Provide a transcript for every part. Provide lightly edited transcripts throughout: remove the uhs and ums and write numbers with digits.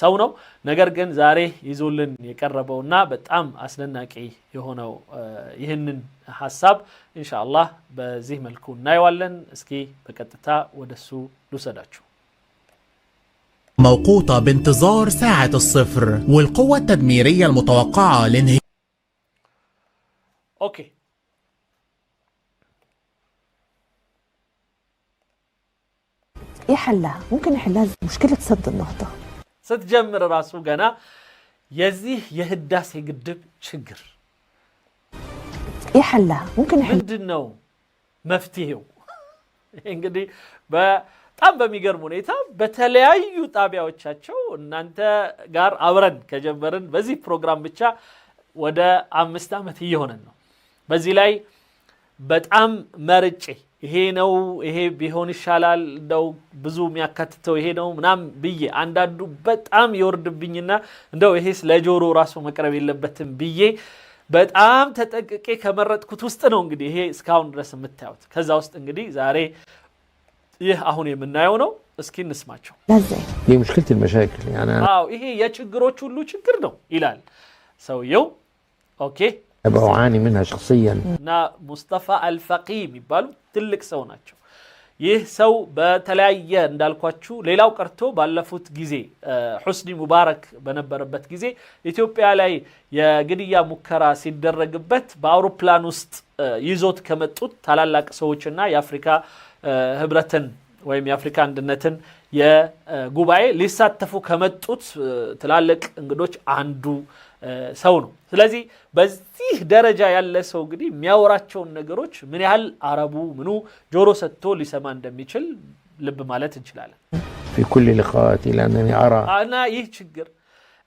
ሰው ነው ነገር ግን ዛሬ ይዞልን የቀረበውና በጣም አስደናቂ የሆነው ይህንን ሐሳብ ኢንሻአላህ በዚህ መልኩ እናየዋለን እስኪ በቀጥታ ወደሱ ልውሰዳችሁ موقوتة بانتظار ساعة الصفر والقوة التدميرية المتوقعة لانهيار اوكي ايه حلها ممكن نحلها مشكلة سد النهضة ስትጀምር ራሱ ገና የዚህ የህዳሴ ግድብ ችግር ايه حلها ممكن نحل ምንድነው መፍትሄው እንግዲህ በጣም በሚገርም ሁኔታ በተለያዩ ጣቢያዎቻቸው እናንተ ጋር አብረን ከጀመርን በዚህ ፕሮግራም ብቻ ወደ 5 አመት እየሆነን ነው በዚህ ላይ በጣም መርጬ ይሄ ነው ይሄ ቢሆን ይሻላል እንደው ብዙ የሚያካትተው ይሄ ነው ምናም ብዬ አንዳንዱ በጣም ይወርድብኝና እንደው ይሄስ ለጆሮ ራሱ መቅረብ የለበትም ብዬ በጣም ተጠቅቄ ከመረጥኩት ውስጥ ነው እንግዲህ ይሄ እስካሁን ድረስ የምታዩት ከዛ ውስጥ እንግዲህ ዛሬ ይህ አሁን የምናየው ነው እስኪ እንስማቸው دي مشكلة المشاكل يعني ይሄ የችግሮች ሁሉ ችግር ነው ይላል ሰውየው ኦኬ أعاني منها شخصيا ና ሙስጠፋ አልፈቂ የሚባሉ ትልቅ ሰው ናቸው ይህ ሰው በተለያየ እንዳልኳችሁ ሌላው ቀርቶ ባለፉት ጊዜ ሁስኒ ሙባረክ በነበረበት ጊዜ ኢትዮጵያ ላይ የግድያ ሙከራ ሲደረግበት በአውሮፕላን ውስጥ ይዞት ከመጡት ታላላቅ ሰዎችና የአፍሪካ ህብረትን ወይም የአፍሪካ አንድነትን የጉባኤ ሊሳተፉ ከመጡት ትላልቅ እንግዶች አንዱ ሰው ነው ስለዚህ በዚህ ደረጃ ያለ ሰው እንግዲህ የሚያወራቸው ነገሮች ምን ያህል አረቡ ምኑ ጆሮ ሰጥቶ ሊሰማ እንደሚችል ልብ ማለት እንችላለን في كل لقاءاتي لأنني أرى أنا ይህ ችግር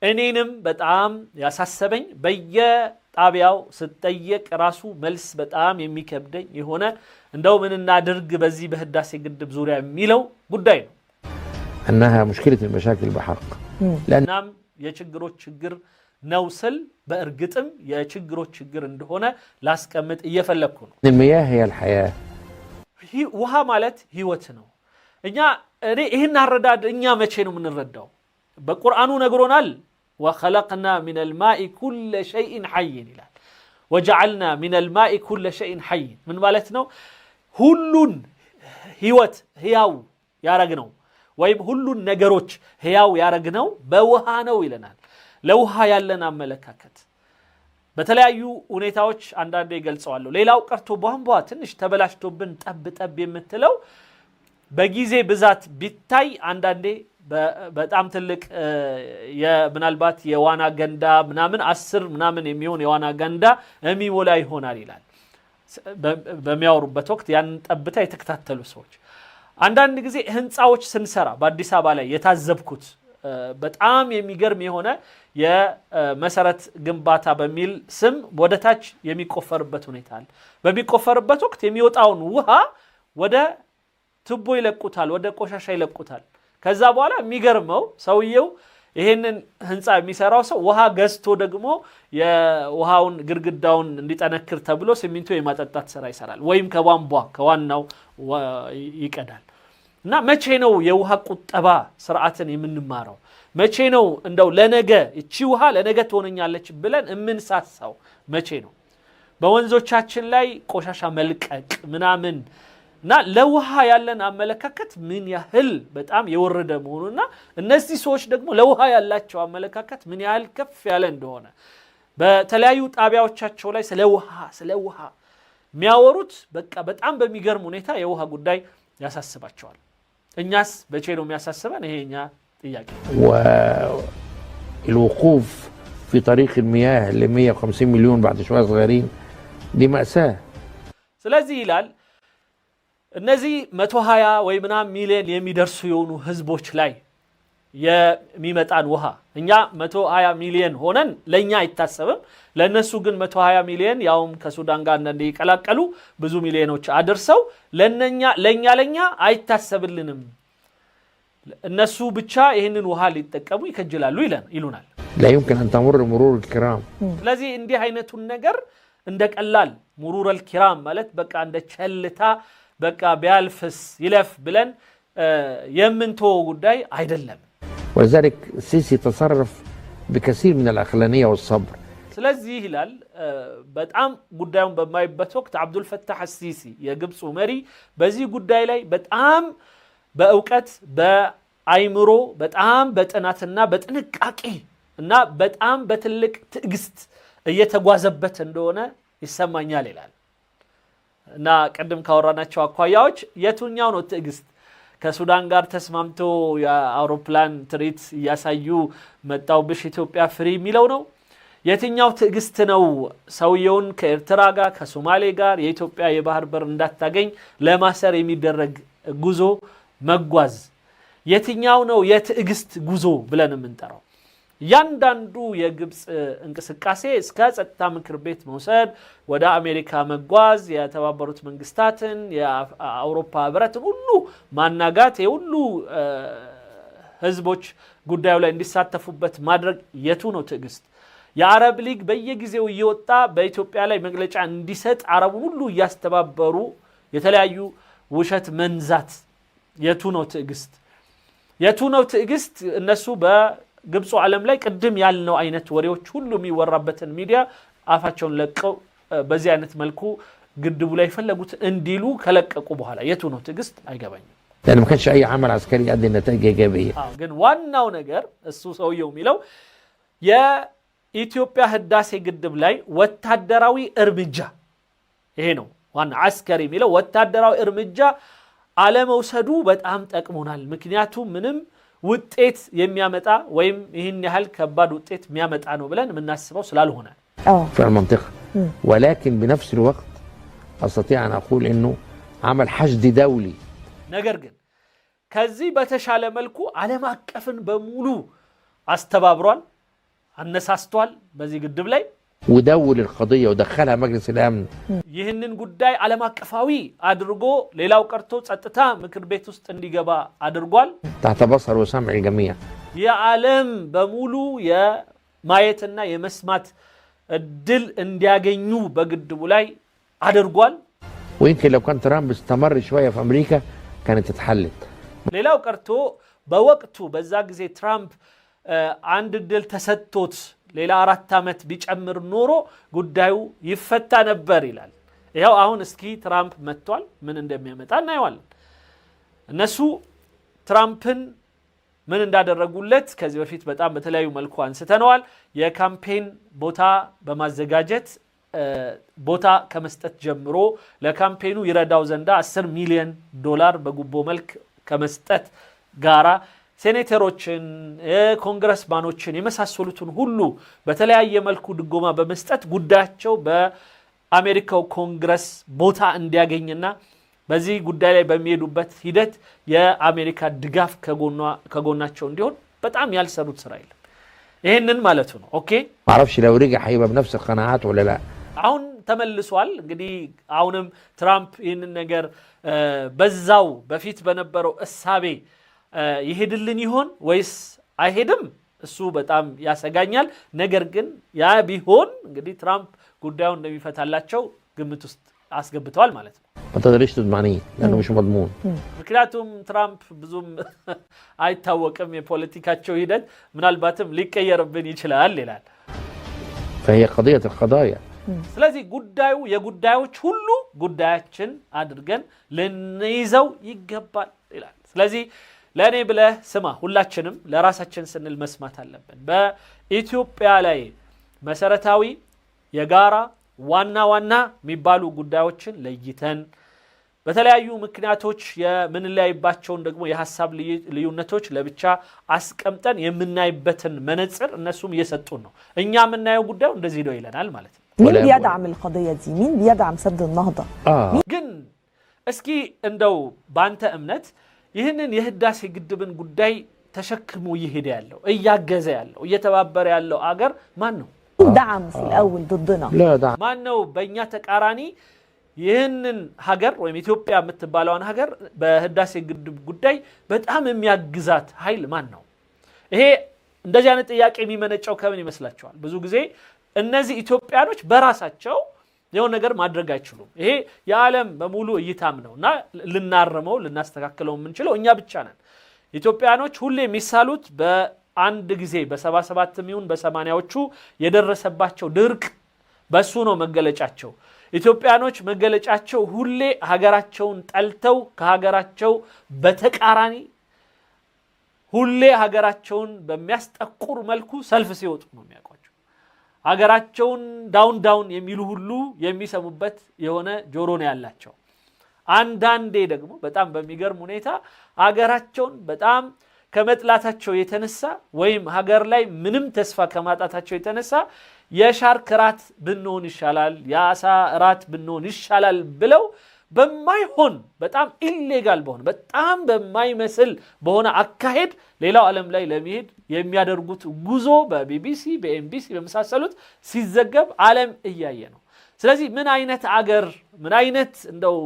እኔንም በጣም ያሳሰበኝ በየጣቢያው ስትጠየቅ ራሱ መልስ በጣም የሚከብደኝ የሆነ እንደው ምን እናድርግ በዚህ በህዳሴ ግድብ ዙሪያ የሚለው ጉዳይ ነው أنها مشكلة المشاكل بحق لأنام የችግሮች ችግር ነው ስል በእርግጥም የችግሮች ችግር እንደሆነ ላስቀምጥ እየፈለኩ ነው المياه هي الحياة ውሃ ማለት ህይወት ነው እኛ ይሄን አረዳድ እኛ መቼ ነው የምንረዳው በቁርአኑ ነግሮናል وخلقنا من الماء كل شيء حي ይላል وجعلنا من الماء كل شيء حي ምን ማለት ነው ሁሉን ህይወት ህያው ያረግነው ወይም ሁሉን ነገሮች ህያው ያረግነው በውሃ ነው ይለናል ለውሃ ያለን አመለካከት በተለያዩ ሁኔታዎች አንዳንዴ ይገልጸዋል ሌላው ቀርቶ ቧንቧ ትንሽ ተበላሽቶብን ጠብ የምትለው በጊዜ ብዛት ቢታይ አንዳንዴ በጣም ትልቅ የምናልባት የዋና ገንዳ ምናምን 10 ምናምን የሚሆን የዋና ገንዳ የሚሞላ ይሆናል ይላል በሚያወሩበት ወቅት ያን ጠብታ የተከታተሉ ሰዎች አንዳንድ ጊዜ ህንጻዎች ስንሰራ በአዲስ አበባ ላይ የታዘብኩት በጣም የሚገርም የሆነ የመሰረት ግንባታ በሚል ስም ወደታች የሚቆፈርበት ሁኔታ አለ በሚቆፈርበት ወቅት የሚወጣውን ውሃ ወደ ቱቦ ይለቁታል ወደ ቆሻሻ ይለቁታል ከዛ በኋላ የሚገርመው ሰውየው ይሄንን ህንጻ የሚሰራው ሰው ውሃ ገዝቶ ደግሞ የውሃውን ግርግዳውን እንዲጠነክር ተብሎ ሲሚንቶ የማጠጣት ስራ ይሰራል ወይም ከቧንቧ ከዋናው ይቀዳል እና መቼ ነው የውሃ ቁጠባ ስርዓትን የምንማረው መቼ ነው እንደው ለነገ እቺ ውሃ ለነገ ትሆነኛለች ብለን እምንሳሳው መቼ ነው በወንዞቻችን ላይ ቆሻሻ መልቀቅ ምናምን እና ለውሃ ያለን አመለካከት ምን ያህል በጣም የወረደ መሆኑና እነዚህ ሰዎች ደግሞ ለውሃ ያላቸው አመለካከት ምን ያህል ከፍ ያለ እንደሆነ በተለያዩ ጣቢያዎቻቸው ላይ ስለ ውሃ የሚያወሩት በቃ በጣም በሚገርም ሁኔታ የውሃ ጉዳይ ያሳስባቸዋል እኛስ በቼ ነው የሚያሳስበን ይሄኛ ጥያቄ والوقوف في طريق المياه ل 150 مليون بعد شويه صغيرين دي مأساة ስለዚህ ይላል እነዚህ 120 ወይ ምናም ሚሊዮን የሚደርሱ የሆኑ ህዝቦች ላይ የሚመጣን ውሃ እኛ 120 ሚሊዮን ሆነን ለኛ አይታሰብም ለነሱ ግን 120 ሚሊዮን ያውም ከሱዳን ጋር እንደዚህ ይቀላቀሉ ብዙ ሚሊዮኖች አድርሰው ለኛ አይታሰብልንም እነሱ ብቻ ይሄንን ውሃ ሊጠቀሙ ይከጅላሉ ይሉናል لا يمكن ان تمر مرور الكرام ስለዚህ እንዲህ አይነቱን ነገር እንደቀላል مرور الكرام ማለት በቃ እንደ ቸልታ በቃ ቢያልፍስ ይለፍ ብለን የምንተው ጉዳይ አይደለም ولذلك السيسي تصرف بكثير من العقلانية والصبر. ስለዚህ ይላል በጣም ጉዳዩን በማይበት ወቅት አብዱል ፈታህ አሲሲ የግብፁ መሪ በዚህ ጉዳይ ላይ በጣም በእውቀት በአይምሮ በጣም በጥናትና በጥንቃቄ እና በጣም በትልቅ ትዕግስት እየተጓዘበት እንደሆነ ይሰማኛል ይላል። እና ቀደም ካወራናቸው አኳያዎች የቱኛው ነው ትዕግስት? ከሱዳን ጋር ተስማምቶ የአውሮፕላን ትርኢት ያሳዩ መጣው ብሽ ኢትዮጵያ ፍሪ የሚለው ነው? የትኛው ትዕግስት ነው ሰውየውን ከኤርትራ ጋር ከሶማሌ ጋር የኢትዮጵያ የባህር በር እንዳታገኝ ለማሰር የሚደረግ ጉዞ መጓዝ? የትኛው ነው የትዕግስት ጉዞ ብለን የምንጠራው? ያንዳንዱ የግብፅ እንቅስቃሴ እስከ ጸጥታ ምክር ቤት መውሰድ፣ ወደ አሜሪካ መጓዝ፣ የተባበሩት መንግስታትን የአውሮፓ ህብረትን ሁሉ ማናጋት፣ የሁሉ ህዝቦች ጉዳዩ ላይ እንዲሳተፉበት ማድረግ የቱ ነው ትዕግስት? የአረብ ሊግ በየጊዜው እየወጣ በኢትዮጵያ ላይ መግለጫ እንዲሰጥ አረቡን ሁሉ እያስተባበሩ የተለያዩ ውሸት መንዛት የቱ ነው ትዕግስት? የቱ ነው ትዕግስት? እነሱ በግብፁ ዓለም ላይ ቅድም ያልነው አይነት ወሬዎች ሁሉ የሚወራበትን ሚዲያ አፋቸውን ለቀው በዚህ አይነት መልኩ ግድቡ ላይ ፈለጉት እንዲሉ ከለቀቁ በኋላ የቱ ነው ትዕግስት? አይገባኝም። لأن ما كانش أي عمل عسكري يؤدي النتائج إيجابية. ግን ዋናው ነገር እሱ ሰውየው የሚለው የኢትዮጵያ ህዳሴ ግድብ ላይ ወታደራዊ እርምጃ ይሄ ነው ዋና አስከሪ የሚለው ወታደራዊ እርምጃ አለመውሰዱ በጣም ጠቅሞናል። ምክንያቱም ምንም ውጤት የሚያመጣ ወይም ይህን ያህል ከባድ ውጤት የሚያመጣ ነው ብለን የምናስበው ስላልሆነ في المنطقة. ولكن بنفس الوقت أستطيع أن أقول إنه عمل حشد دولي. ነገር ግን ከዚህ በተሻለ መልኩ ዓለም አቀፍን በሙሉ አስተባብሯል፣ አነሳስቷል በዚህ ግድብ ላይ ودول القضية ودخلها مجلس الأمن. ይህንን ጉዳይ ዓለም አቀፋዊ አድርጎ ሌላው ቀርቶ ጸጥታ ምክር ቤት ውስጥ እንዲገባ አድርጓል። تحت بصر وسمع الجميع. የዓለም በሙሉ የማየትና የመስማት እድል እንዲያገኙ በግድቡ ላይ አድርጓል። ويمكن لو كان ترامب استمر شوية في أمريكا كانت اتحلت. ሌላው ቀርቶ በወቅቱ በዛ ጊዜ ትራምፕ አንድ እድል ተሰጥቶት ሌላ 4 ዓመት ቢጨምር ኖሮ ጉዳዩ ይፈታ ነበር ይላል። ይሄው አሁን እስኪ ትራምፕ መጥቷል፣ ምን እንደሚያመጣ እናየዋለን። እነሱ ትራምፕን ምን እንዳደረጉለት ከዚህ በፊት በጣም በተለያዩ መልኩ አንስተነዋል። የካምፔን ቦታ በማዘጋጀት ቦታ ከመስጠት ጀምሮ ለካምፔኑ ይረዳው ዘንዳ $10 ሚሊዮን በጉቦ መልክ ከመስጠት ጋራ ሴኔተሮችን ኮንግረስማኖችን የመሳሰሉትን ሁሉ በተለያየ መልኩ ድጎማ በመስጠት ጉዳያቸው በአሜሪካው ኮንግረስ ቦታ እንዲያገኝና በዚህ ጉዳይ ላይ በሚሄዱበት ሂደት የአሜሪካ ድጋፍ ከጎናቸው እንዲሆን በጣም ያልሰሩት ስራ የለም። ይሄንን ማለቱ ነው። ኦኬ معرفش لو رجع هيبقى بنفس القناعات ولا لا. አሁን ተመልሷል። እንግዲህ አሁንም ትራምፕ ይህንን ነገር በዛው በፊት በነበረው እሳቤ ይሄድልን ይሆን ወይስ አይሄድም? እሱ በጣም ያሰጋኛል። ነገር ግን ያ ቢሆን እንግዲህ ትራምፕ ጉዳዩን እንደሚፈታላቸው ግምት ውስጥ አስገብተዋል ማለት ነው። ما تقدريش تضمنيه لأنه مش مضمون. ምክንያቱም ትራምፕ ብዙም አይታወቅም የፖለቲካቸው ሂደት ምናልባትም ሊቀየርብን ይችላል ይላል። فهي قضية القضايا. ስለዚህ ጉዳዩ የጉዳዮች ሁሉ ጉዳያችን አድርገን ልንይዘው ይገባል ይላል። ስለዚህ ለኔ ብለህ ስማ፣ ሁላችንም ለራሳችን ስንል መስማት አለብን። በኢትዮጵያ ላይ መሰረታዊ የጋራ ዋና የሚባሉ ጉዳዮችን ለይተን በተለያዩ ምክንያቶች የምንለያይባቸውን ደግሞ የሐሳብ ልዩነቶች ለብቻ አስቀምጠን የምናይበትን መነጽር እነሱም እየሰጡን ነው። እኛ የምናየው ጉዳዩ እንደዚህ ነው ይለናል ማለት ነው። مين بيدعم القضية دي؟ مين بيدعم سد النهضة؟ ግን እስኪ እንደው ባንተ እምነት ይህንን የህዳሴ ግድብን ጉዳይ ተሸክሞ ይሄድ ያለው እያገዘ ያለው እየተባበረ ያለው አገር ማን ነው? دعم في الأول ضدنا. لا دعم. ማን ነው በእኛ ተቃራኒ ይህንን ሀገር ወይም ኢትዮጵያ የምትባለውን ሀገር በህዳሴ ግድብ ጉዳይ በጣም የሚያግዛት ኃይል ማን ነው? ይሄ እንደዚህ አይነት ጥያቄ የሚመነጨው ከምን ይመስላችኋል? ብዙ ጊዜ እነዚህ ኢትዮጵያኖች በራሳቸው የሆነ ነገር ማድረግ አይችሉም። ይሄ የዓለም በሙሉ እይታም ነውና ልናርመው ልናስተካክለው የምንችለው እኛ ብቻ ነን። ኢትዮጵያኖች ሁሌ የሚሳሉት በአንድ ጊዜ በ77 ሚሊዮን በ80ዎቹ የደረሰባቸው ድርቅ በሱ ነው መገለጫቸው ኢትዮጵያኖች መገለጫቸው ሁሌ ሀገራቸውን ጠልተው ከሀገራቸው በተቃራኒ ሁሌ ሀገራቸውን በሚያስጠቁር መልኩ ሰልፍ ሲወጡ ነው የሚያቋቸው ሀገራቸውን ዳውን የሚሉ ሁሉ የሚሰሙበት የሆነ ጆሮ ነው ያላቸው አንዳንዴ ደግሞ በጣም በሚገርም ሁኔታ ሀገራቸውን በጣም ከመጥላታቸው የተነሳ ወይም ሀገር ላይ ምንም ተስፋ ከማጣታቸው የተነሳ የሻርክ ራት ብንሆን ይሻላል ያሳ ራት ብንሆን ይሻላል ብለው በማይሆን በጣም ኢሌጋል በሆነ በጣም በማይመስል በሆነ አካሄድ ሌላው ዓለም ላይ ለመሄድ የሚያደርጉት ጉዞ በቢቢሲ በኤምቢሲ በመሳሰሉት ሲዘገብ ዓለም እያየ ነው ስለዚህ ምን አይነት አገር ምን አይነት እንደው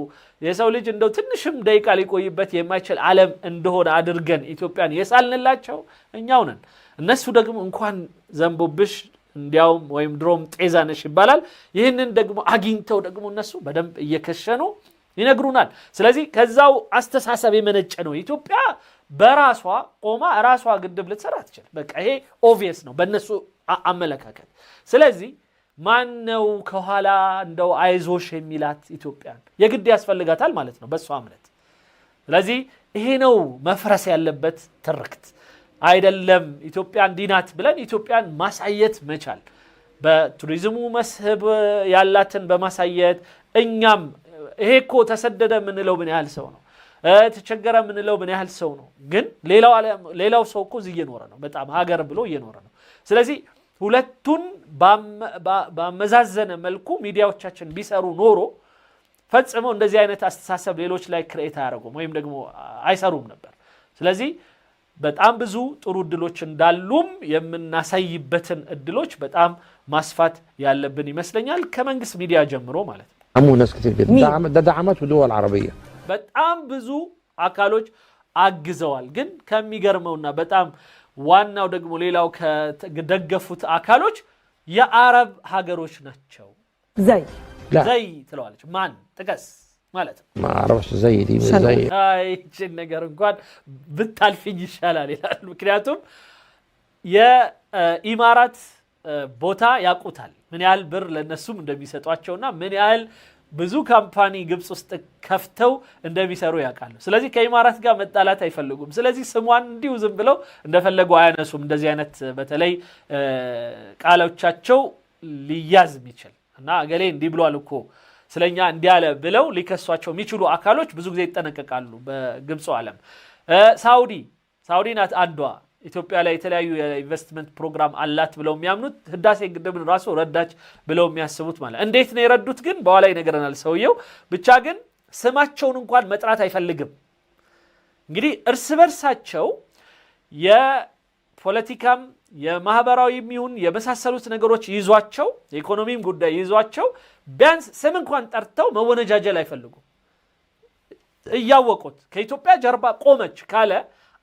የሰው ልጅ እንደው ትንሽም ደቂቃ ሊቆይበት የማይችል ዓለም እንደሆነ አድርገን ኢትዮጵያን የሳልንላቸው እኛው ነን እነሱ ደግሞ እንኳን ዘንቦብሽ እንዲያውም ወይም ድሮም ጤዛነሽ ይባላል ይህንን ደግሞ አግኝተው ደግሞ እነሱ በደንብ እየከሸኑ ይነግሩናል ስለዚህ ከዛው አስተሳሰብ የመነጨ ነው ኢትዮጵያ በራሷ ቆማ ራሷ ግድብ ልትሰራ ትችላል በቃ ይሄ ኦብቪየስ ነው በእነሱ አመለካከት ስለዚህ ማን ነው ከኋላ እንደው አይዞሽ የሚላት ኢትዮጵያን የግድ ያስፈልጋታል ማለት ነው በሷ እምነት ስለዚህ ይሄ ነው መፍረስ ያለበት ትርክት አይደለም ኢትዮጵያን ዲናት ብለን ኢትዮጵያን ማሳየት መቻል በቱሪዝሙ መስህብ ያላትን በማሳየት እኛም ይሄኮ ተሰደደ ምንለው ምን ያህል ሰው ነው ተቸገረ ምንለው ምን ያህል ሰው ነው ግን ሌላው ሰው እኮ እየኖረ ነው በጣም ሀገር ብሎ እየኖረ ነው ስለዚህ ሁለቱን በመዛዘነ መልኩ ሚዲያዎቻችን ቢሰሩ ኖሮ ፈጽመው እንደዚህ አይነት አስተሳሰብ ሌሎች ላይ ክሬት ያደርጉም ወይም ደግሞ አይሰሩም ነበር ስለዚህ በጣም ብዙ ጥሩ እድሎች እንዳሉም የምናሳይበትን እድሎች በጣም ማስፋት ያለብን ይመስለኛል ከመንግስት ሚዲያ ጀምሮ ማለት ነው عمو ناس كتير جدا دعمته دول عربيه በጣም ብዙ አካሎች አግዘዋል ግን ከሚገርመውና በጣም ዋናው ደግሞ ሌላው ከደገፉት አካሎች የአረብ ሀገሮች ናቸው ዘይ ትለዋለች ማን ጥቀስ ማለት ነው ما اعرفش زي دي زي እቺ ነገር እንኳን ብታልፊኝ ይሻላል ይላል ምክንያቱም የኢማራት ቦታ ያቁታል ምን ያህል ብር ለነሱም እንደሚሰጧቸውና ምን ያህል ብዙ ካምፓኒ ግብጽ ውስጥ ከፍተው እንደሚሰሩ ያውቃሉ ስለዚህ ከኢማራት ጋር መጣላት አይፈልጉም ስለዚህ ስሟን እንዲሁ ዝም ብለው እንደፈለጉ አያነሱም እንደዚህ አይነት በተለይ ቃሎቻቸው ሊያዝ የሚችል እና አገሌ እንዲህ ብሏል እኮ ስለኛ እንዲያለ ብለው ሊከሷቸው የሚችሉ አካሎች ብዙ ጊዜ ይጠነቀቃሉ በግብጽ ዓለም ሳውዲ ናት አንዷ ኢትዮጵያ ላይ የተለያዩ የኢንቨስትመንት ፕሮግራም አላት ብለው የሚያምኑት ህዳሴ ግድብን ራሱ ረዳች ብለው የሚያስቡት ማለት እንዴት ነው የረዱት ግን በኋላ ይነገረናል ሰውየው ብቻ ግን ስማቸውን እንኳን መጥራት አይፈልግም እንግዲህ እርስ በርሳቸው የፖለቲካም የማህበራዊም ይሁን የመሳሰሉት ነገሮች ይዟቸው የኢኮኖሚም ጉዳይ ይዟቸው ቢያንስ ስም እንኳን ጠርተው መወነጃጀል አይፈልጉም እያወቁት ከኢትዮጵያ ጀርባ ቆመች ካለ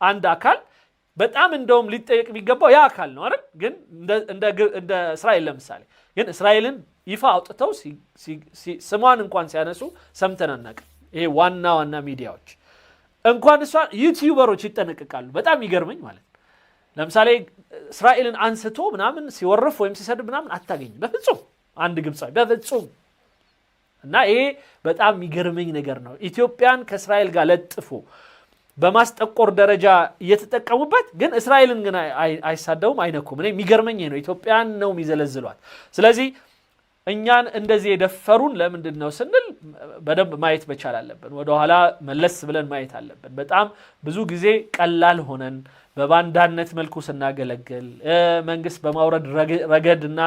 አንድ አካል በጣም እንደውም ሊጠየቅ የሚገባው ያ አካል ነው አይደል ግን እንደ እስራኤል ለምሳሌ ግን እስራኤልን ይፋ አውጥተው ስሟን እንኳን ሲያነሱ ሰምተናናቅ ይሄ ዋና ሚዲያዎች እንኳን እሷ ዩቲዩበሮች ይጠነቀቃሉ በጣም ይገርመኝ ማለት ለምሳሌ እስራኤልን አንስቶ ምናምን ሲወርፍ ወይም ሲሰድብ ምናምን አታገኝ በፍጹም አንድ ግብጻዊ በፍጹም እና ይሄ በጣም ይገርመኝ ነገር ነው ኢትዮጵያን ከእስራኤል ጋር ለጥፎ በማስጠቆር ደረጃ እየተጠቀሙበት ግን እስራኤልን ግን አይሳደውም አይነኩም እኔ የሚገርመኝ ነው ኢትዮጵያን ነው የሚዘለዝሏት ስለዚህ እኛን እንደዚህ የደፈሩን ለምንድን ነው ስንል በደንብ ማየት መቻል አለብን ወደ ኋላ መለስ ብለን ማየት አለብን በጣም ብዙ ጊዜ ቀላል ሆነን በባንዳነት መልኩ ስናገለግል መንግስት በማውረድ ረገድና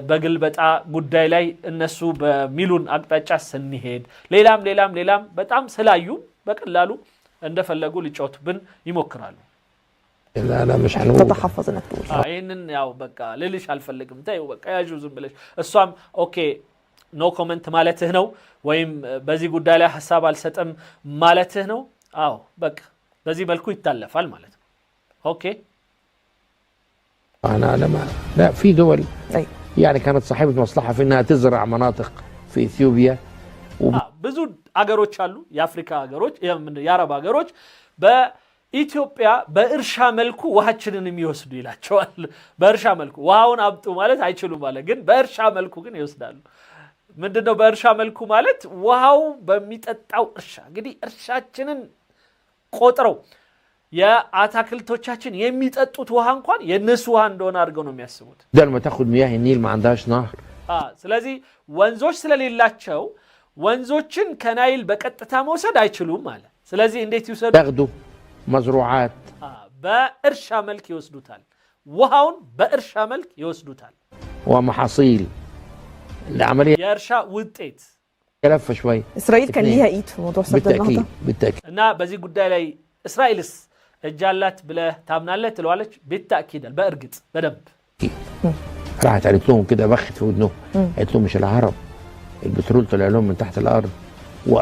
በግልበጣ ጉዳይ ላይ እነሱ በሚሉን አቅጣጫ ስንሄድ ሌላም በጣም ስላዩ በቀላሉ እንደፈለጉ ሊጫወቱብን ይሞክራሉ لا مش هنقول تتحفظ انك تقول ይሄንን ያው በቃ ልልሽ አልፈልግም ታዩ በቃ ያጁ ዝም ብለሽ እሷም ኦኬ ኖ ኮሜንት ማለትህ ነው ወይም በዚህ ጉዳይ ላይ ሐሳብ አልሰጠም ማለትህ ነው አዎ በቃ በዚህ መልኩ ይታለፋል ማለት ነው ኦኬ انا لا في دول يعني كانت صاحبة مصلحة في انها تزرع مناطق في اثيوبيا ብዙ አገሮች አሉ የአፍሪካ አገሮች የአረብ አገሮች ኢትዮጵያ በእርሻ መልኩ ውሃችንን የሚወስዱ ይላቸዋል። በእርሻ መልኩ ውሃውን አብጡ ማለት አይችሉም ማለት ግን በእርሻ መልኩ ግን ይወስዳሉ። ምንድነው በእርሻ መልኩ ማለት? ውሃው በሚጠጣው እርሻ እንግዲህ እርሻችንን ቆጥረው የአታክልቶቻችን የሚጠጡት ውሃ እንኳን የነሱ ውሃ እንደሆነ አድርገው ነው የሚያስቡት። بدل ما تاخد مياه النيل ما عندهاش نهر ስለዚህ ወንዞች ስለሌላቸው ወንዞችን ከናይል በቀጥታ መውሰድ አይችሉም ማለት። ስለዚህ እንዴት ይወሰዱ? تاخدوا مزروعات በእርሻ መልክ ይወስዱታል። ውሃውን በእርሻ መልክ ይወስዱታል። ومحاصيل العملية የእርሻ ውጤት كلفة شوي. اسرائيل كان ليها ايد في موضوع سد النهضه بالتأكيد እና በዚህ ጉዳይ ላይ እስራኤልስ እጃላት ብለህ ታምናለህ ትለዋለች? بالتأكيد በእርግጥ በደንብ راحت قالت لهم كده بخت في ودنهم قالت لهم مش العرب البترول طلع لهم من تحت الارض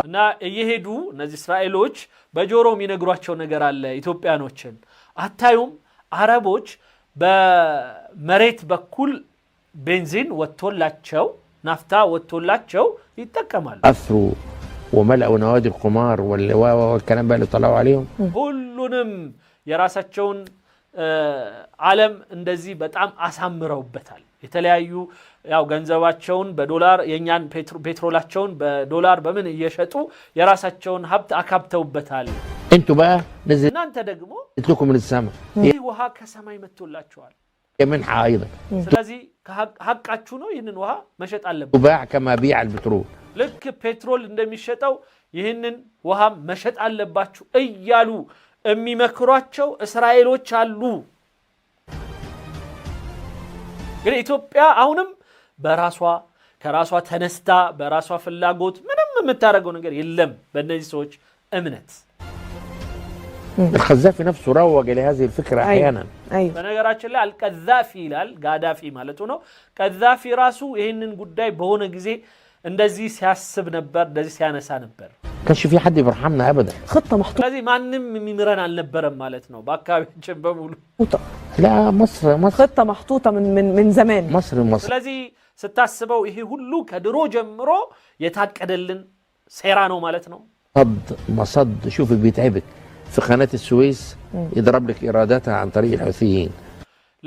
እና እየሄዱ እነዚህ እስራኤሎች በጆሮ የሚነግሯቸው ነገር አለ። ኢትዮጵያኖችን አታዩም? አረቦች በመሬት በኩል ቤንዚን ወጥቶላቸው ናፍታ ወጥቶላቸው ይጠቀማሉ። اثروا وملأوا نوادي القمار والكلام بقى اللي طلعوا عليهم ሁሉንም የራሳቸውን ዓለም እንደዚህ በጣም አሳምረውበታል። የተለያዩ ያው ገንዘባቸውን በዶላር የኛን ፔትሮላቸውን በዶላር በምን እየሸጡ የራሳቸውን ሀብት አካብተውበታል። انتوا بقى نزل እናንተ ደግሞ قلت لكم من السماء ይህ ውሃ ከሰማይ መጥቶላችኋል። منحة ايضا ስለዚህ ሀቃችሁ ነው። ይህንን ውሃ መሸጥ አለበት። تباع كما بيع البترول ልክ ፔትሮል እንደሚሸጠው ይህንን ውሃ መሸጥ አለባችሁ እያሉ የሚመክሯቸው እስራኤሎች አሉ። እንግዲህ ኢትዮጵያ አሁንም በራሷ ከራሷ ተነስታ በራሷ ፍላጎት ምንም የምታደርገው ነገር የለም። በእነዚህ ሰዎች እምነት القذافي نفسه روج لهذه الفكرة احيانا. ايوه በነገራችን ላይ አልቀዛፊ ይላል ጋዳፊ ማለት ነው። ቀዛፊ ራሱ ይህንን ጉዳይ በሆነ ጊዜ እንደዚህ ሲያስብ ነበር፣ እንደዚህ ሲያነሳ ነበር። كانش في حد يرحمنا ابدا. خطه محطوطه ስለዚህ ማንም የሚምረን አልነበረም ማለት ነው በአካባቢያችን በሙሉ። لا مصر خطه محطوطه من زمان. مصر ስለዚህ ስታስበው ይሄ ሁሉ ከድሮ ጀምሮ የታቀደልን ሴራ ነው ማለት ነው። مصد شوف بيتعبك في قناة السويس يضرب لك إيراداتها عن طريق الحوثيين.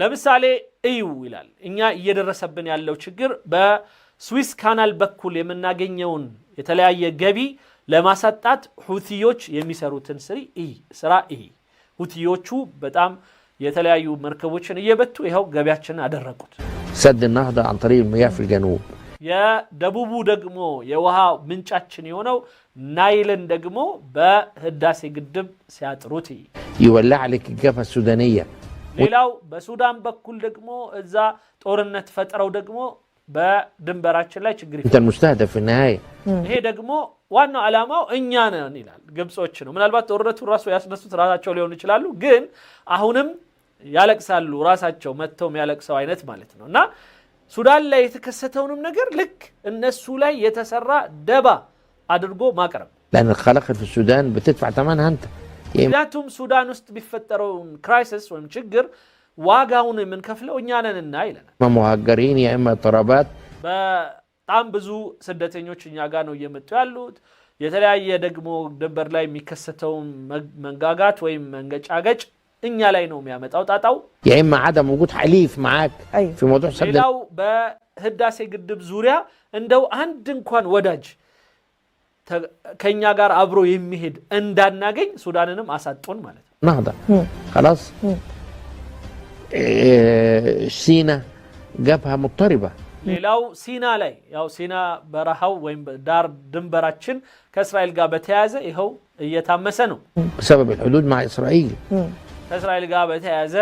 ለምሳሌ እዩ ይላል እኛ እየደረሰብን ያለው ችግር በስዊስ ካናል በኩል የምናገኘውን የተለያየ ገቢ ለማሳጣት ሁቲዎች የሚሰሩትን ስራ ሁቲዎቹ በጣም የተለያዩ መርከቦችን እየበቱ ይሄው ገቢያችንን አደረቁት። سد النهضة عن طريق المياه في الجنوب. የደቡቡ ደግሞ የውሃ ምንጫችን የሆነው ናይልን ደግሞ በህዳሴ ግድብ ሲያጥሩት يولع لك الجبهة السودانية. ሌላው በሱዳን በኩል ደግሞ እዛ ጦርነት ፈጥረው ደግሞ በድንበራችን ላይ ችግር انت المستهدف في النهاية. ይሄ ደግሞ ዋናው ዓላማው እኛ ነን ይላል። ግብጾች ነው ምናልባት ጦርነቱን ራሱ ያስነሱት ራሳቸው ሊሆኑ ይችላሉ፣ ግን አሁንም ያለቅሳሉ ራሳቸው መተው የሚያለቅሰው አይነት ማለት ነው። እና ሱዳን ላይ የተከሰተውንም ነገር ልክ እነሱ ላይ የተሰራ ደባ አድርጎ ማቅረብ። لأن الخلاقل في السودان بتدفع ثمنها أنت. ምክንያቱም ሱዳን ውስጥ ቢፈጠረው ክራይሲስ ወይም ችግር ዋጋውን የምንከፍለው እኛ ነንና ይለናል። مهاجرين يا إما اضطرابات. በጣም ብዙ ስደተኞች እኛ ጋር ነው እየመጡ ያሉት። የተለያየ ደግሞ ድንበር ላይ የሚከሰተው መንጋጋት ወይም መንገጫገጭ እኛ ላይ ነው የሚያመጣው ጣጣው። يا إما عدم وجود حليف معاك أيوة. في موضوع سد. ሌላው በህዳሴ ግድብ ዙሪያ እንደው አንድ እንኳን ወዳጅ ከኛ ጋር አብሮ የሚሄድ እንዳናገኝ ሱዳንንም አሳጡን ማለት ነው። نهضة خلاص. سينا جبهة مضطربة. ሌላው ሲና ላይ ያው ሲና በረሃው ወይም ዳር ድንበራችን ከእስራኤል ጋር በተያያዘ ይኸው እየታመሰ ነው بسبب الحدود مع إسرائيل. ከእስራኤል ጋር በተያያዘ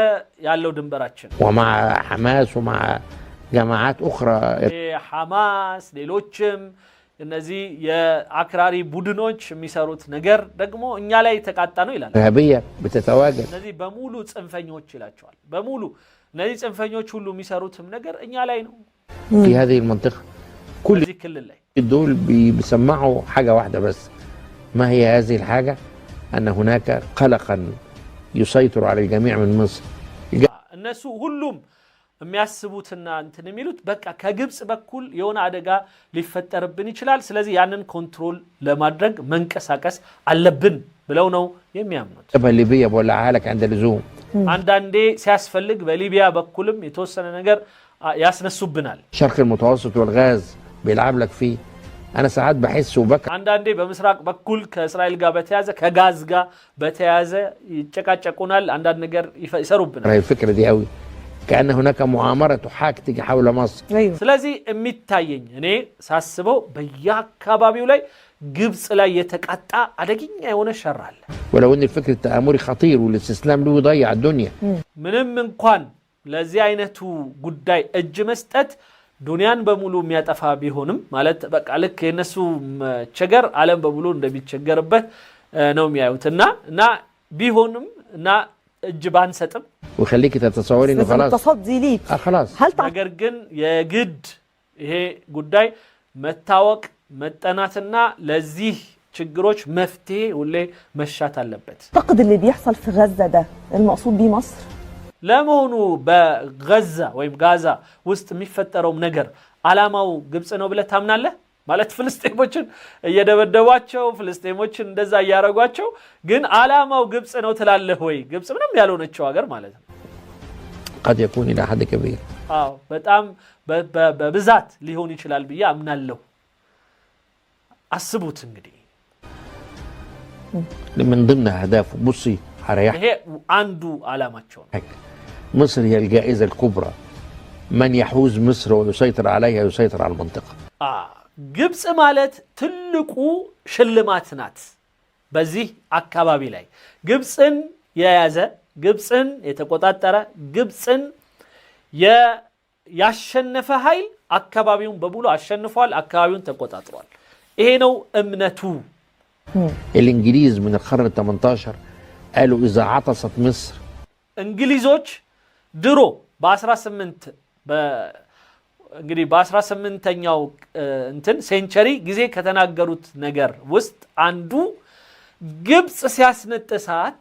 ያለው ድንበራችን ومع حماس ومع جماعات أخرى. ሐማስ ሌሎችም እነዚህ የአክራሪ ቡድኖች የሚሰሩት ነገር ደግሞ እኛ ላይ ተቃጣ ነው ይላል። إرهابية بتتواجد. እነዚህ በሙሉ ጽንፈኞች ይላቸዋል። በሙሉ እነዚህ ጽንፈኞች ሁሉ የሚሰሩትም ነገር እኛ ላይ ነው። في هذه المنطقة كل ክልል ላይ دول بيسمعوا حاجة واحدة بس. ما هي هذه الحاجة؟ أن هناك قلقا يسيطر على الجميع من مصر. እነሱ ሁሉም የሚያስቡትና እንትን የሚሉት በቃ ከግብጽ በኩል የሆነ አደጋ ሊፈጠርብን ይችላል ስለዚህ ያንን ኮንትሮል ለማድረግ መንቀሳቀስ አለብን ብለው ነው የሚያምኑት በሊቢያ ወላሂ لك عند اللزوم አንዳንዴ ሲያስፈልግ በሊቢያ በኩልም የተወሰነ ነገር ያስነሱብናል شرق المتوسط والغاز بيلعب لك فيه انا ساعات بحس وبكى አንዳንዴ በምስራቅ በኩል ከእስራኤል ጋር በተያዘ ከጋዝ ጋር በተያዘ ይጨቃጨቁናል አንዳንድ ነገር ይሰሩብናል هي الفكره دي قوي كأن هناك مؤامرة تحاك تيجي حول مصر ስለዚህ የሚታየኝ እኔ ሳስበው በየአካባቢው ላይ ግብጽ ላይ የተቃጣ አደገኛ የሆነ ሸር አለ ولو ان الفكر التآمري خطير والاستسلام له يضيع الدنيا ምንም እንኳን ለዚህ አይነቱ ጉዳይ እጅ መስጠት ዱንያን በሙሉ የሚያጠፋ ቢሆንም ማለት በቃ ልክ የነሱ ቸገር ዓለም በሙሉ እንደሚቸገርበት ነው የሚያዩትና እና ቢሆንም እና እጅ ባንሰጥም ويخليك تتصوري انه خلاص التصدي ليك خلاص ነገር ግን የግድ ይሄ ጉዳይ መታወቅ መጠናትና ለዚህ ችግሮች መፍትሄ ሁሌ መሻት አለበት اعتقد اللي بيحصل في غزة ده المقصود بيه مصر ለመሆኑ በጋዛ ወይም ጋዛ ውስጥ የሚፈጠረው ነገር አላማው ግብጽ ነው ብለህ ታምናለህ ማለት ፍልስጤሞችን እየደበደቧቸው ፍልስጤሞችን እንደዛ ያያረጓቸው ግን አላማው ግብጽ ነው ትላለህ ወይ ግብጽ ምንም ያልሆነችው ሀገር ማለት ነው قد يكون الى حد كبير አዎ በጣም በብዛት ሊሆን ይችላል ብዬ አምናለሁ አስቡት እንግዲህ من ضمن اهدافه بصي هريح ይሄ አንዱ አላማቸው مصر هي الجائزة الكبرى من يحوز مصر ويسيطر عليها يسيطر على المنطقة ግብጽ ማለት ትልቁ ሽልማት ናት በዚህ አካባቢ ላይ ግብጽን የያዘ ግብጽን የተቆጣጠረ ግብጽን ያሸነፈ ኃይል አካባቢውን በሙሉ አሸንፏል አካባቢውን ተቆጣጥሯል ይሄ ነው እምነቱ الانجليز من القرن ال18 قالوا اذا عطست مصر እንግሊዞች ድሮ በ18 እንግዲህ በ18ኛው እንትን ሴንቸሪ ጊዜ ከተናገሩት ነገር ውስጥ አንዱ ግብጽ ሲያስነጥሳት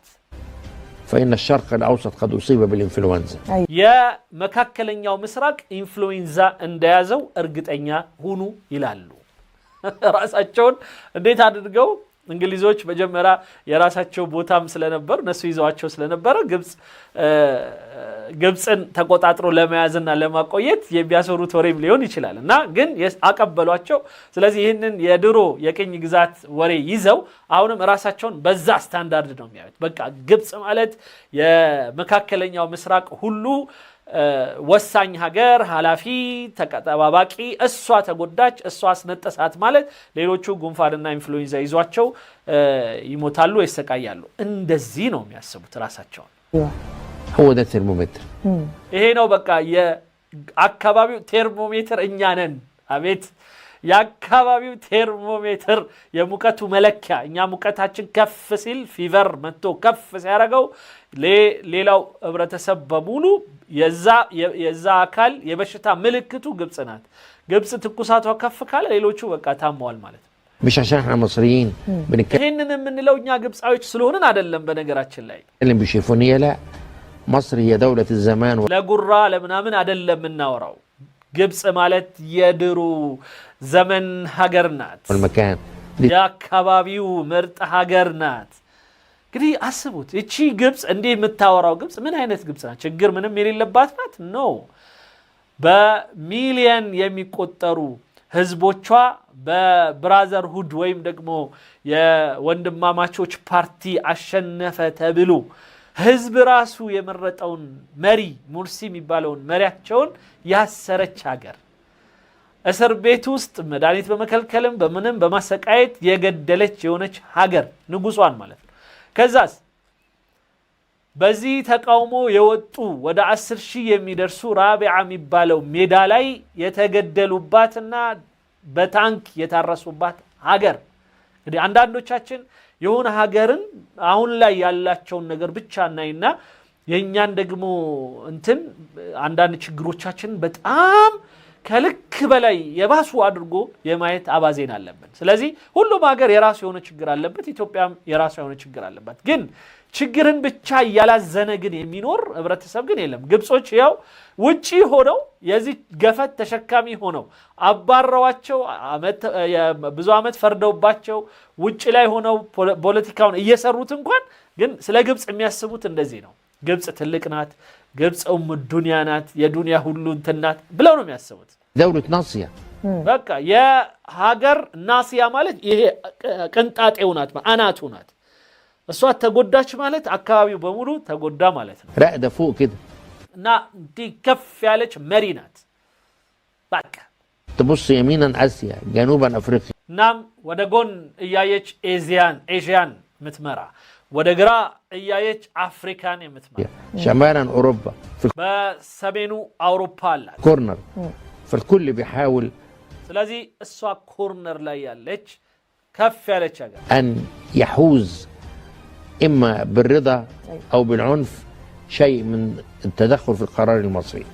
فإن الشرق الأوسط قد أصيب بالإنفلونزا يا مكاكلنياو مسراق إنفلونزا انديازو እርግጠኛ ሁኑ ይላሉ ራሳቸውን እንዴት አድርገው እንግሊዞች መጀመሪያ የራሳቸው ቦታም ስለነበር ነሱ ይዘዋቸው ስለነበር ግብጽን ተቆጣጥሮ ለመያዝና ለማቆየት የሚያሰሩት ወሬም ሊሆን ይችላልና ግን አቀበሏቸው ስለዚህ ይሄንን የድሮ የቅኝ ግዛት ወሬ ይዘው አሁንም ራሳቸውን በዛ ስታንዳርድ ነው የሚያዩት በቃ ግብጽ ማለት የመካከለኛው ምስራቅ ሁሉ ወሳኝ ሀገር ሐላፊ ተቀጣባባቂ እሷ ተጎዳች እሷ አስነጠሳት ማለት ሌሎቹ ጉንፋንና ኢንፍሉዌንዛ ይዟቸው ይሞታሉ ይሰቃያሉ እንደዚህ ነው የሚያስቡት ራሳቸው هو ده الترمومتر ይሄ ነው በቃ የአካባቢው ቴርሞሜትር እኛ ነን አቤት የአካባቢው ቴርሞሜትር የሙቀቱ መለኪያ እኛ ሙቀታችን ከፍ ሲል ፊቨር መጥቶ ከፍ ሲያረጋው ሌላው ህብረተሰብ በሙሉ የዛ አካል የበሽታ ምልክቱ ግብጽ ናት ግብጽ ትኩሳቷ ከፍ ካለ ሌሎቹ በቃ ታመዋል ማለት ነው مش عشان احنا مصريين ይሄንን የምንለው እኛ ግብጻዎች ስለሆነን አይደለም በነገራችን ላይ اللي بيشوفوني لا مصر هي دولة الزمان ለጉራ ለምናምን አይደለም እናወራው ግብጽ ማለት የድሩ ዘመን ሀገር ናት والمكان የአካባቢው ምርጥ ሀገር ናት እንግዲህ አስቡት እቺ ግብጽ እንዴ የምታወራው ግብጽ ምን አይነት ግብጽ ናት ችግር ምንም የሌለባት ናት ነው በሚሊየን የሚቆጠሩ ህዝቦቿ በብራዘርሁድ ወይም ደግሞ የወንድማማቾች ፓርቲ አሸነፈ ተብሎ ህዝብ ራሱ የመረጠውን መሪ ሙርሲ የሚባለውን መሪያቸውን ያሰረች ሀገር እስር ቤት ውስጥ መድኃኒት በመከልከልም በምንም በማሰቃየት የገደለች የሆነች ሀገር ንጉሷን ማለት ነው ከዛስ በዚህ ተቃውሞ የወጡ ወደ 10,000 የሚደርሱ ራቢዓ የሚባለው ሜዳ ላይ የተገደሉባትና በታንክ የታረሱባት ሀገር እንግዲህ አንዳንዶቻችን የሆነ ሀገርን አሁን ላይ ያላቸውን ነገር ብቻ እናይና የኛን ደግሞ እንትን አንዳንድ ችግሮቻችን በጣም ከልክ በላይ የባሱ አድርጎ የማየት አባዜን አለበት ስለዚህ ሁሉም ሀገር የራሱ የሆነ ችግር አለበት ኢትዮጵያም የራሱ የሆነ ችግር አለበት ግን ችግርን ብቻ ያላዘነ ግን የሚኖር ህብረተሰብ ግን የለም ግብጾች ያው ውጪ ሆነው የዚህ ገፈት ተሸካሚ ሆነው አባረዋቸው ብዙ አመት ፈርደውባቸው ውጪ ላይ ሆነው ፖለቲካውን እየሰሩት እንኳን ግን ስለ ግብጽ የሚያስቡት እንደዚህ ነው ግብጽ ትልቅ ናት ግብጽ ዱንያ ናት የዱንያ ሁሉ እንትናት ብለው ነው የሚያስቡት دولة ناصية በቃ የሀገር ናሲያ ማለት ይሄ ቅንጣጤው ናት አናቱ ናት እሷ ተጎዳች ማለት አካባቢው በሙሉ ተጎዳ ማለት ነው راقدة فوق كده እና ዲ ከፍ ያለች መሪ ናት በቃ تبص يمينا آسيا جنوبا أفريقيا ናም ወደ ጎን እያየች ኤዥያን ምትመራ ወደ ግራ እያየች አፍሪካን የምትመራ شمالا أوروبا في በሰሜኑ አውሮፓ አለ الكورنر فالكل بيحاول ስለዚህ እሷ ኮርነር ላይ ያለች ከፍ ያለች ሀገር أن يحوز إما بالرضا أو بالعنف شيء من التدخل في القرار المصري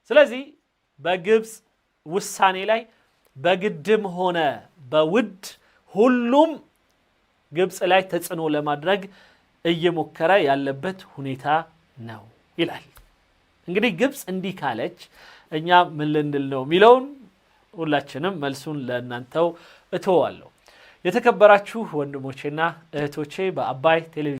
ስለዚህ በግብጽ ውሳኔ ላይ በግድም ሆነ በውድ ሁሉም ግብጽ ላይ ተጽዕኖ ለማድረግ እየሞከረ ያለበት ሁኔታ ነው ይላል እንግዲህ ግብጽ እንዲህ ካለች እኛ ምን ልንል ነው ሚለውን ሁላችንም መልሱን ለእናንተው እተዋለሁ የተከበራችሁ ወንድሞቼና እህቶቼ በአባይ ቴሌቪዥን